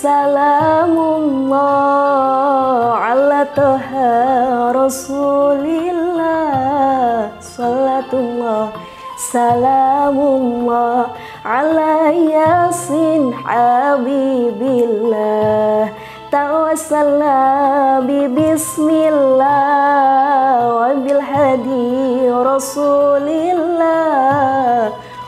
Salamullah ala toha Rasulillah. Salatullah salamullah ala Yasin Habibillah. Tawassalna bi bismillah wa bil hadi Rasulillah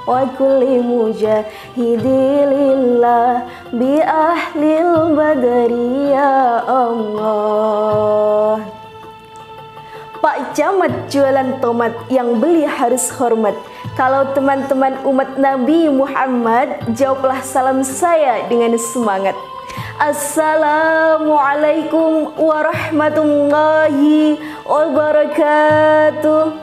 wa kulli mujahidilillah bi ahlil badri ya Allah. Pak Camat jualan tomat, yang beli harus hormat. Kalau teman-teman umat Nabi Muhammad, jawablah salam saya dengan semangat. Assalamualaikum warahmatullahi wabarakatuh.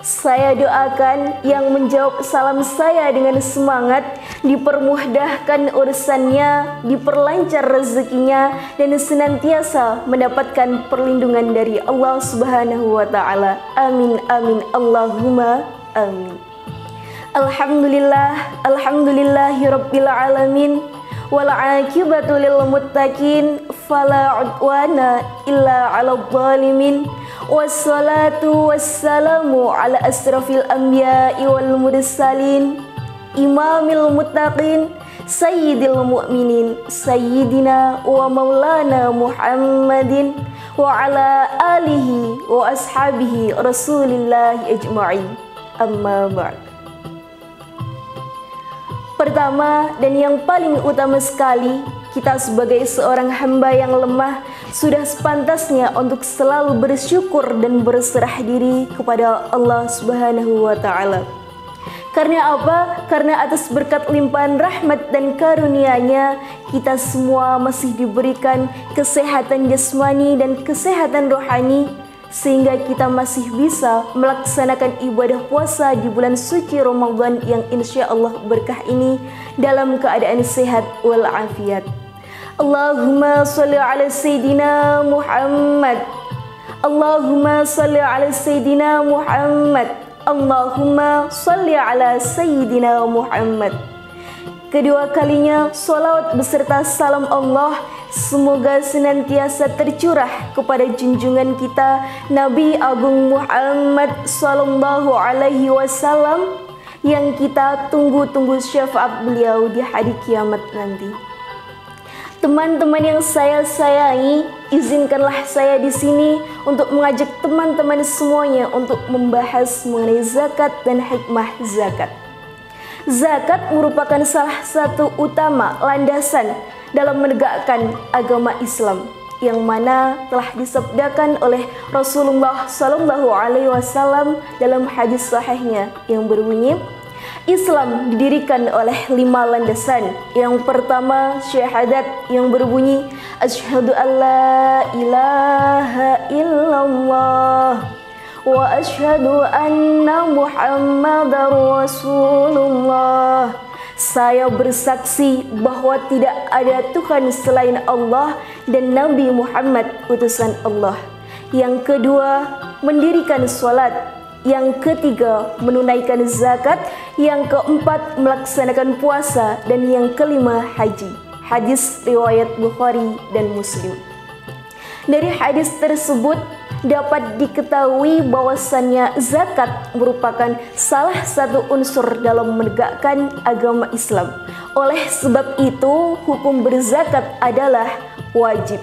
Saya doakan yang menjawab salam saya dengan semangat dipermudahkan urusannya, diperlancar rezekinya, dan senantiasa mendapatkan perlindungan dari Allah Subhanahu wa Ta'ala. Amin, amin, Allahumma amin. Alhamdulillah, alhamdulillahirabbil alamin. Wal aqibatu lil muttaqin, fala udwana illa 'alal zalimin. Wassalatu wassalamu ala asrafil anbiya'i wal mursalin, imamil muttaqin, sayyidil mu'minin, sayyidina wa maulana Muhammadin wa ala alihi wa ashabihi rasulillahi ajma'in. Amma ba'd. Pertama dan yang paling utama sekali, kita sebagai seorang hamba yang lemah sudah sepantasnya untuk selalu bersyukur dan berserah diri kepada Allah Subhanahu wa Ta'ala. Karena apa? Karena atas berkat limpahan rahmat dan karunia-Nya, kita semua masih diberikan kesehatan jasmani dan kesehatan rohani, sehingga kita masih bisa melaksanakan ibadah puasa di bulan suci Ramadan yang insya Allah berkah ini dalam keadaan sehat walafiat. Allahumma salli ala Sayyidina Muhammad. Allahumma salli ala Sayyidina Muhammad. Allahumma salli ala Sayyidina Muhammad. Kedua kalinya salawat beserta salam Allah semoga senantiasa tercurah kepada junjungan kita Nabi Agung Muhammad sallallahu alaihi wasallam yang kita tunggu-tunggu syafaat beliau di hari kiamat nanti. Teman-teman yang saya sayangi, izinkanlah saya di sini untuk mengajak teman-teman semuanya untuk membahas mengenai zakat dan hikmah zakat. Zakat merupakan salah satu utama landasan dalam menegakkan agama Islam, yang mana telah disabdakan oleh Rasulullah Sallallahu Alaihi Wasallam dalam hadis sahihnya yang berbunyi, Islam didirikan oleh 5 landasan. Yang pertama syahadat yang berbunyi asyhadu alla ilaha illallah wa asyhadu anna Muhammadar Rasulullah. Saya bersaksi bahwa tidak ada Tuhan selain Allah dan Nabi Muhammad utusan Allah. Yang kedua, mendirikan sholat. Yang ketiga, menunaikan zakat. Yang keempat, melaksanakan puasa. Dan yang kelima, haji. Hadis riwayat Bukhari dan Muslim. Dari hadis tersebut dapat diketahui bahwasannya zakat merupakan salah satu unsur dalam menegakkan agama Islam. Oleh sebab itu, hukum berzakat adalah wajib.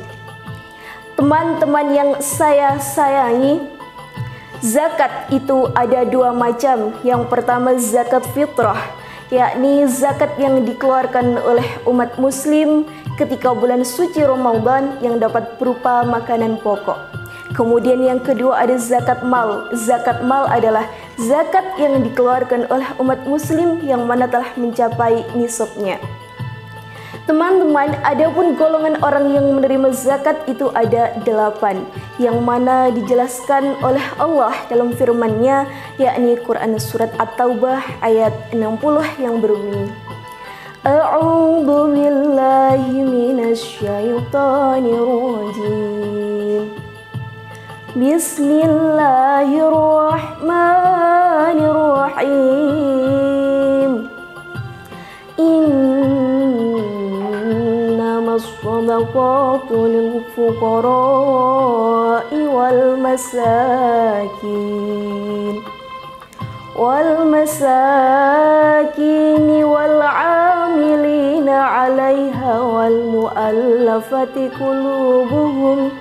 Teman-teman yang saya sayangi, zakat itu ada 2 macam. Yang pertama zakat fitrah, yakni zakat yang dikeluarkan oleh umat muslim ketika bulan suci Ramadan yang dapat berupa makanan pokok. Kemudian yang kedua ada zakat mal. Zakat mal adalah zakat yang dikeluarkan oleh umat muslim yang mana telah mencapai nisabnya. Teman-teman, adapun golongan orang yang menerima zakat itu ada 8, yang mana dijelaskan oleh Allah dalam firman-Nya, yakni Quran surat At-Taubah ayat 60 yang berbunyi, A'udzu billahi minasyaitonir rajim. Bismillahirrahmanirrahim. Inna innamas shadaqatu lil fuqara'i wal masakin wal amilina 'alaiha wal mu'allafati qulubuhum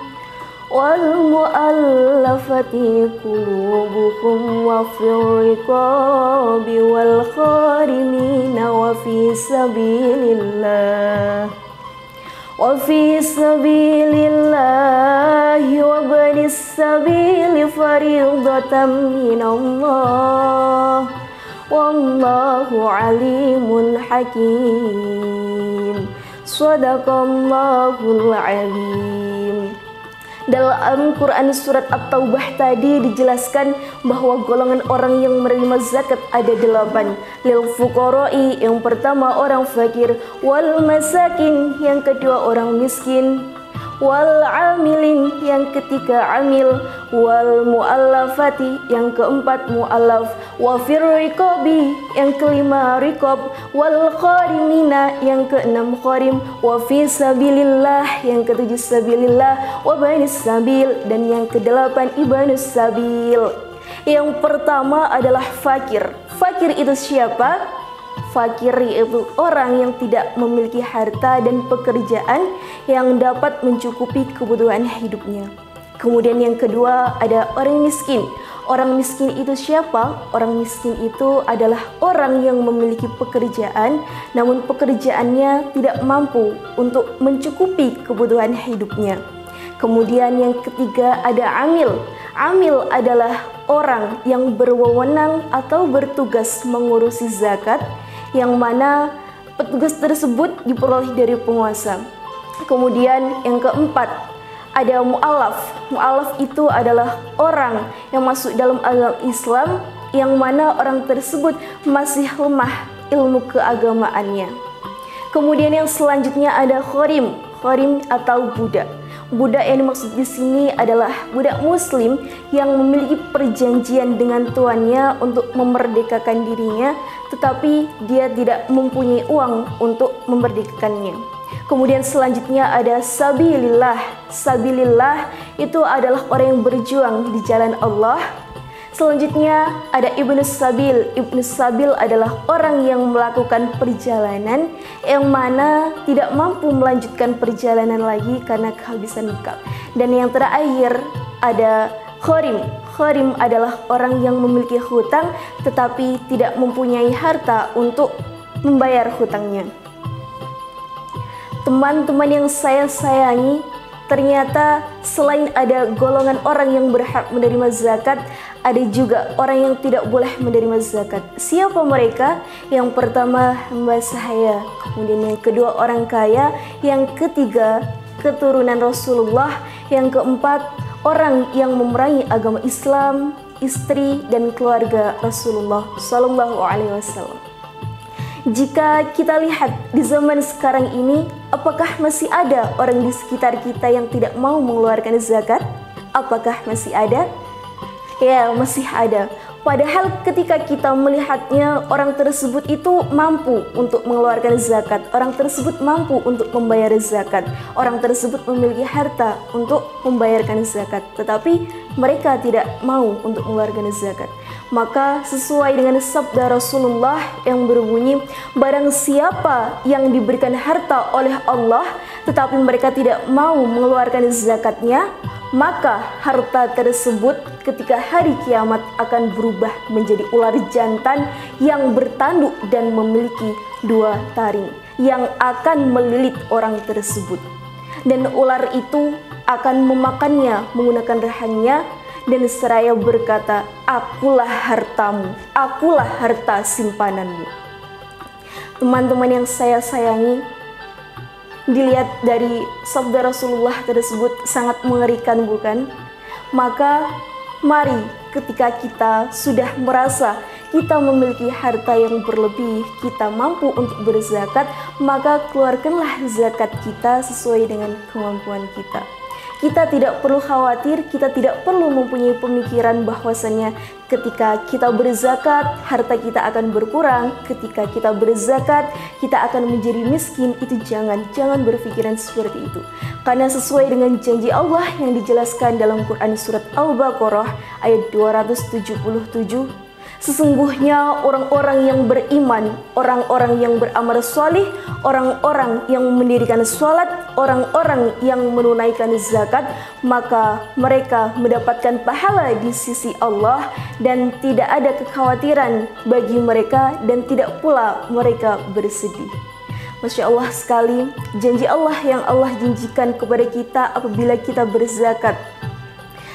wa fil riqabi wal gharimina wa fi sabilillahi wa banis sabili fariidatan minallah wallahu alimun hakim. Shadaqallahul azim. Dalam Quran surat At-Taubah tadi dijelaskan bahwa golongan orang yang menerima zakat ada 8. Lil fuqara'i, yang pertama orang fakir, wal masakin, yang kedua orang miskin, wal amilin, yang ketiga amil, wal mu'allafati, yang keempat mu'allaf, wa fir riqabi, yang kelima riqab, wal gharimina, yang keenam gharim, wa fi sabilillah, yang ketujuh sabilillah, wa banis sabil, dan yang kedelapan ibanus sabil. Yang pertama adalah fakir. Fakir itu siapa? Fakir yaitu orang yang tidak memiliki harta dan pekerjaan yang dapat mencukupi kebutuhan hidupnya. Kemudian yang kedua ada orang miskin. Orang miskin itu siapa? Orang miskin itu adalah orang yang memiliki pekerjaan namun pekerjaannya tidak mampu untuk mencukupi kebutuhan hidupnya. Kemudian yang ketiga ada amil. Amil adalah orang yang berwenang atau bertugas mengurusi zakat, yang mana petugas tersebut diperoleh dari penguasa. Kemudian yang keempat ada mu'alaf. Mu'alaf itu adalah orang yang masuk dalam agama Islam, yang mana orang tersebut masih lemah ilmu keagamaannya. Kemudian yang selanjutnya ada gharim. Gharim atau budak. Budak yang dimaksud di sini adalah budak muslim yang memiliki perjanjian dengan tuannya untuk memerdekakan dirinya, tetapi dia tidak mempunyai uang untuk memerdekakannya. Kemudian selanjutnya ada sabilillah. Sabilillah itu adalah orang yang berjuang di jalan Allah. Selanjutnya ada ibnus sabil. Ibnus sabil adalah orang yang melakukan perjalanan yang mana tidak mampu melanjutkan perjalanan lagi karena kehabisan bekal. Dan yang terakhir ada gharim. Gharim adalah orang yang memiliki hutang tetapi tidak mempunyai harta untuk membayar hutangnya. Teman-teman yang saya sayangi, ternyata selain ada golongan orang yang berhak menerima zakat, ada juga orang yang tidak boleh menerima zakat. Siapa mereka? Yang pertama hamba sahaya, kemudian yang kedua orang kaya, yang ketiga keturunan Rasulullah, yang keempat orang yang memerangi agama Islam, istri dan keluarga Rasulullah Sallallahu Alaihi Wasallam. Jika kita lihat di zaman sekarang ini, apakah masih ada orang di sekitar kita yang tidak mau mengeluarkan zakat? Apakah masih ada? Ya, masih ada. Padahal ketika kita melihatnya, orang tersebut itu mampu untuk mengeluarkan zakat. Orang tersebut mampu untuk membayar zakat. Orang tersebut memiliki harta untuk membayarkan zakat. Tetapi mereka tidak mau untuk mengeluarkan zakat. Maka sesuai dengan sabda Rasulullah yang berbunyi, barang siapa yang diberikan harta oleh Allah tetapi mereka tidak mau mengeluarkan zakatnya, maka harta tersebut ketika hari kiamat akan berubah menjadi ular jantan yang bertanduk dan memiliki 2 taring yang akan melilit orang tersebut. Dan ular itu akan memakannya menggunakan rahangnya dan seraya berkata, akulah hartamu, akulah harta simpananmu. Teman-teman yang saya sayangi, dilihat dari sabda Rasulullah tersebut sangat mengerikan, bukan? Maka mari ketika kita sudah merasa kita memiliki harta yang berlebih, kita mampu untuk berzakat, maka keluarkanlah zakat kita sesuai dengan kemampuan kita. kita tidak perlu khawatir, kita tidak perlu mempunyai pemikiran bahwasannya ketika kita berzakat, harta kita akan berkurang. Ketika kita berzakat, kita akan menjadi miskin. Itu jangan berpikiran seperti itu. Karena sesuai dengan janji Allah yang dijelaskan dalam Quran surat Al-Baqarah ayat 277, sesungguhnya orang-orang yang beriman, orang-orang yang beramal salih, orang-orang yang mendirikan salat, orang-orang yang menunaikan zakat, maka mereka mendapatkan pahala di sisi Allah dan tidak ada kekhawatiran bagi mereka dan tidak pula mereka bersedih. Masya Allah sekali, janji Allah yang Allah janjikan kepada kita apabila kita berzakat.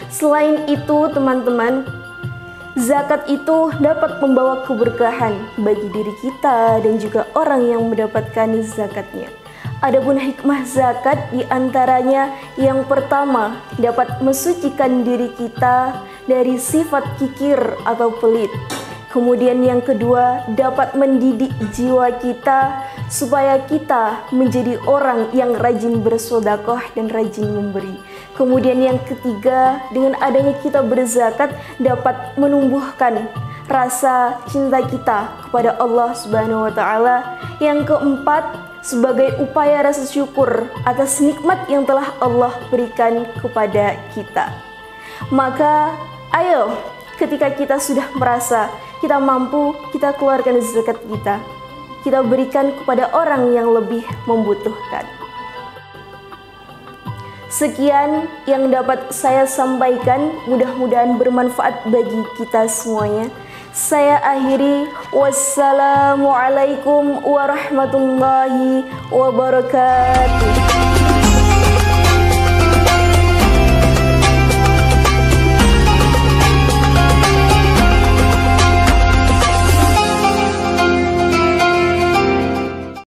Selain itu teman-teman, zakat itu dapat membawa keberkahan bagi diri kita dan juga orang yang mendapatkan zakatnya. Adapun hikmah zakat diantaranya yang pertama dapat mensucikan diri kita dari sifat kikir atau pelit. Kemudian yang kedua dapat mendidik jiwa kita supaya kita menjadi orang yang rajin bersedekah dan rajin memberi. Kemudian yang ketiga, dengan adanya kita berzakat dapat menumbuhkan rasa cinta kita kepada Allah Subhanahu wa taala. Yang keempat, sebagai upaya rasa syukur atas nikmat yang telah Allah berikan kepada kita. Maka ayo, ketika kita sudah merasa kita mampu, kita keluarkan zakat kita berikan kepada orang yang lebih membutuhkan. Sekian yang dapat saya sampaikan, mudah-mudahan bermanfaat bagi kita semuanya. Saya akhiri, wassalamualaikum warahmatullahi wabarakatuh.